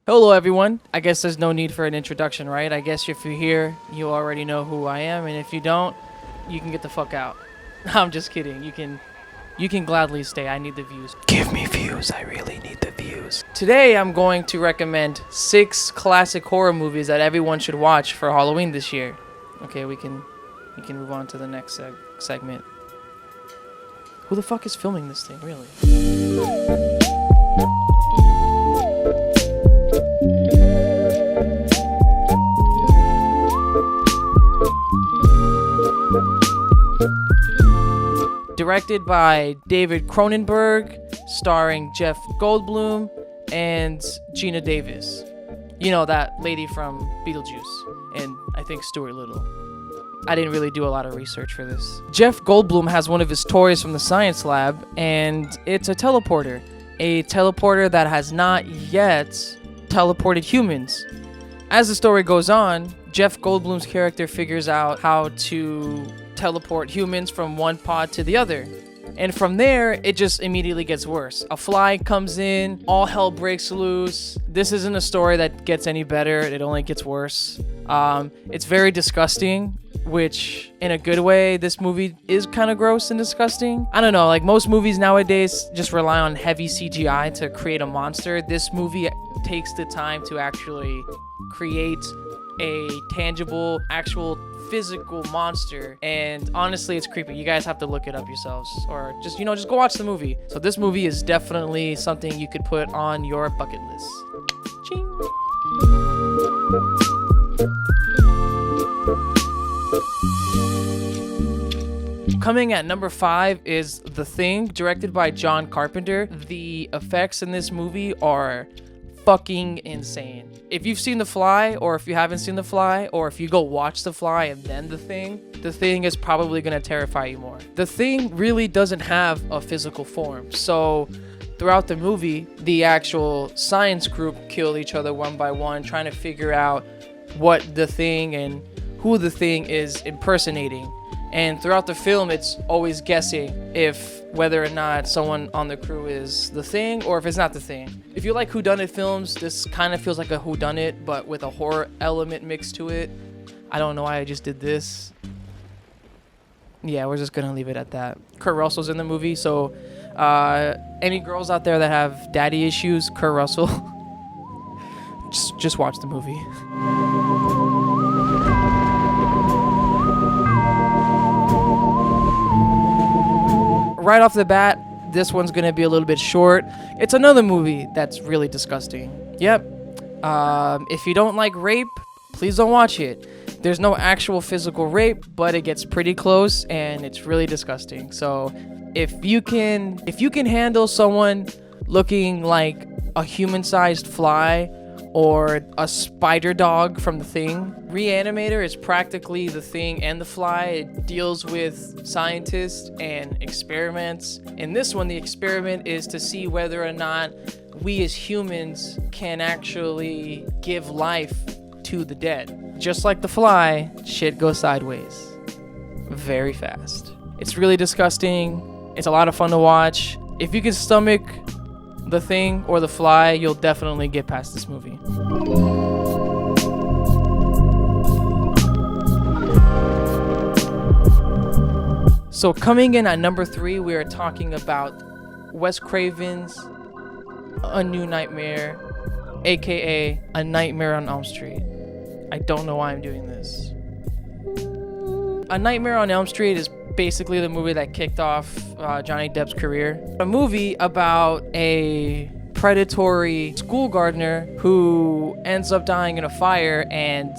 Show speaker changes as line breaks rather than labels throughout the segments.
Hello, everyone. I guess there's no need for an introduction, right? I guess if you're here, you already know who I am, and if you don't, you can get the fuck out. I'm just kidding. You can gladly stay. I need the views. Give me views. I really need the views. Today, I'm going to recommend 6 classic horror movies that everyone should watch for Halloween this year. Okay, we can move on to the next segment. Who the fuck is filming this thing, really? Directed by David Cronenberg, starring Jeff Goldblum and Gina Davis. You know, that lady from Beetlejuice, and I think Stuart Little. I didn't really do a lot of research for this. Jeff Goldblum has one of his toys from the science lab, and it's a teleporter. A teleporter that has not yet teleported humans. As the story goes on, Jeff Goldblum's character figures out how to teleport humans from one pod to the other. And from there, it just immediately gets worse. A fly comes in, all hell breaks loose. This isn't a story that gets any better, it only gets worse. It's very disgusting, which in a good way, this movie is kind of gross and disgusting. I don't know, like most movies nowadays just rely on heavy CGI to create a monster. This movie takes the time to actually create a tangible, actual physical monster, and honestly it's creepy. You guys have to look it up yourselves, or just go watch the movie. So this movie is definitely something you could put on your bucket list. Ching. Coming at number 5 is The Thing, directed by John Carpenter. The effects in this movie are fucking insane. If you've seen The Fly, or if you haven't seen The Fly, or if you go watch The Fly and then The Thing is probably gonna terrify you more. The Thing really doesn't have a physical form, so throughout the movie, the actual science group kill each other one by one, trying to figure out what the Thing and who the Thing is impersonating. And throughout the film, it's always guessing if whether or not someone on the crew is the Thing or if it's not the Thing. If you like whodunit films, this kind of feels like a whodunit, but with a horror element mixed to it. I don't know why I just did this. Yeah, we're just gonna leave it at that. Kurt Russell's in the movie, so any girls out there that have daddy issues, Kurt Russell, just watch the movie. Right off the bat, this one's gonna be a little bit short. It's another movie that's really disgusting. Yep. If you don't like rape, please don't watch it. There's no actual physical rape, but it gets pretty close and it's really disgusting. So if you can handle someone looking like a human-sized fly or a spider dog from The Thing, Reanimator is practically The Thing and The Fly. It deals with scientists and experiments. In this one, the experiment is to see whether or not we as humans can actually give life to the dead. Just like The Fly, shit goes sideways very fast. It's really disgusting. It's a lot of fun to watch. If you can stomach The Thing or The Fly, you'll definitely get past this movie. So coming in at number 3, we are talking about Wes Craven's A New Nightmare, aka A Nightmare on Elm Street. I don't know why I'm doing this. A Nightmare on Elm Street is basically the movie that kicked off Johnny Depp's career. A movie about a predatory school gardener who ends up dying in a fire and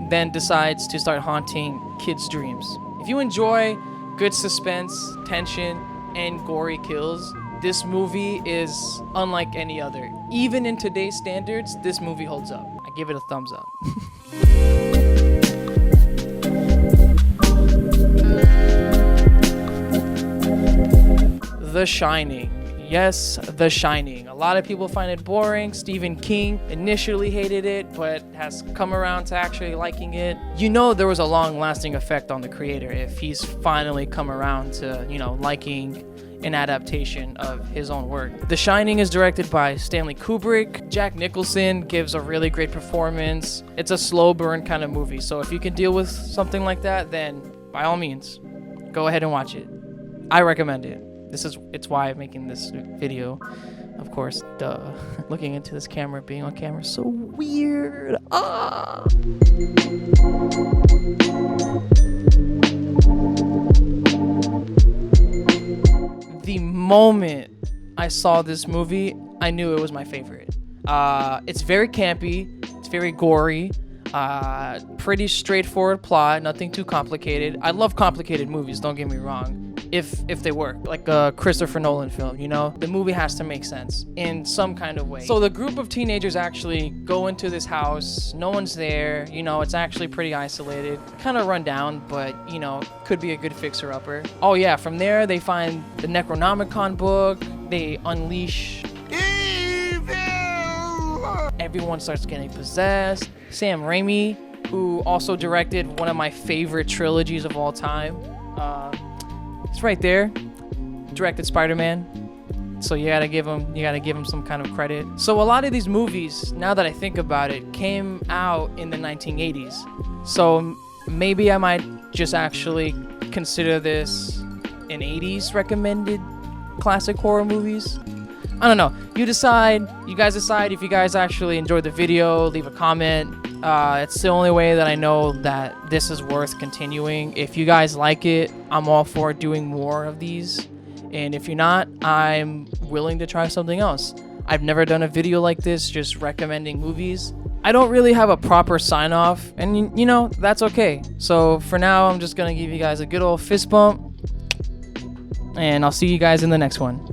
then decides to start haunting kids' dreams. If you enjoy good suspense, tension, and gory kills, this movie is unlike any other. Even in today's standards, this movie holds up. I give it a thumbs up. The Shining. Yes, The Shining. A lot of people find it boring. Stephen King initially hated it, but has come around to actually liking it. You know there was a long-lasting effect on the creator if he's finally come around to, liking an adaptation of his own work. The Shining is directed by Stanley Kubrick. Jack Nicholson gives a really great performance. It's a slow burn kind of movie, so if you can deal with something like that, then by all means, go ahead and watch it. I recommend it. It's why I'm making this video. Of course, duh. Looking into this camera, being on camera is so weird. Ah! The moment I saw this movie, I knew it was my favorite. It's very campy. It's very gory. Pretty straightforward plot. Nothing too complicated. I love complicated movies, don't get me wrong. If they work, like a Christopher Nolan film, you know? The movie has to make sense in some kind of way. So the group of teenagers actually go into this house. No one's there. You know, it's actually pretty isolated. Kind of run down, but, you know, could be a good fixer-upper. Oh, yeah, from there, they find the Necronomicon book. They unleash evil. Everyone starts getting possessed. Sam Raimi, who also directed one of my favorite trilogies of all time. It's right there. Directed Spider-Man. So you gotta give him some kind of credit. So a lot of these movies, now that I think about it, came out in the 1980s. So maybe I might just actually consider this an 80s recommended classic horror movies. I don't know. You guys decide if you guys actually enjoyed the video. Leave a comment. It's the only way that I know that this is worth continuing. If you guys like it, I'm all for doing more of these. And if you're not, I'm willing to try something else. I've never done a video like this, just recommending movies. I don't really have a proper sign off, and you know, that's okay. So for now, I'm just gonna give you guys a good old fist bump, and I'll see you guys in the next one.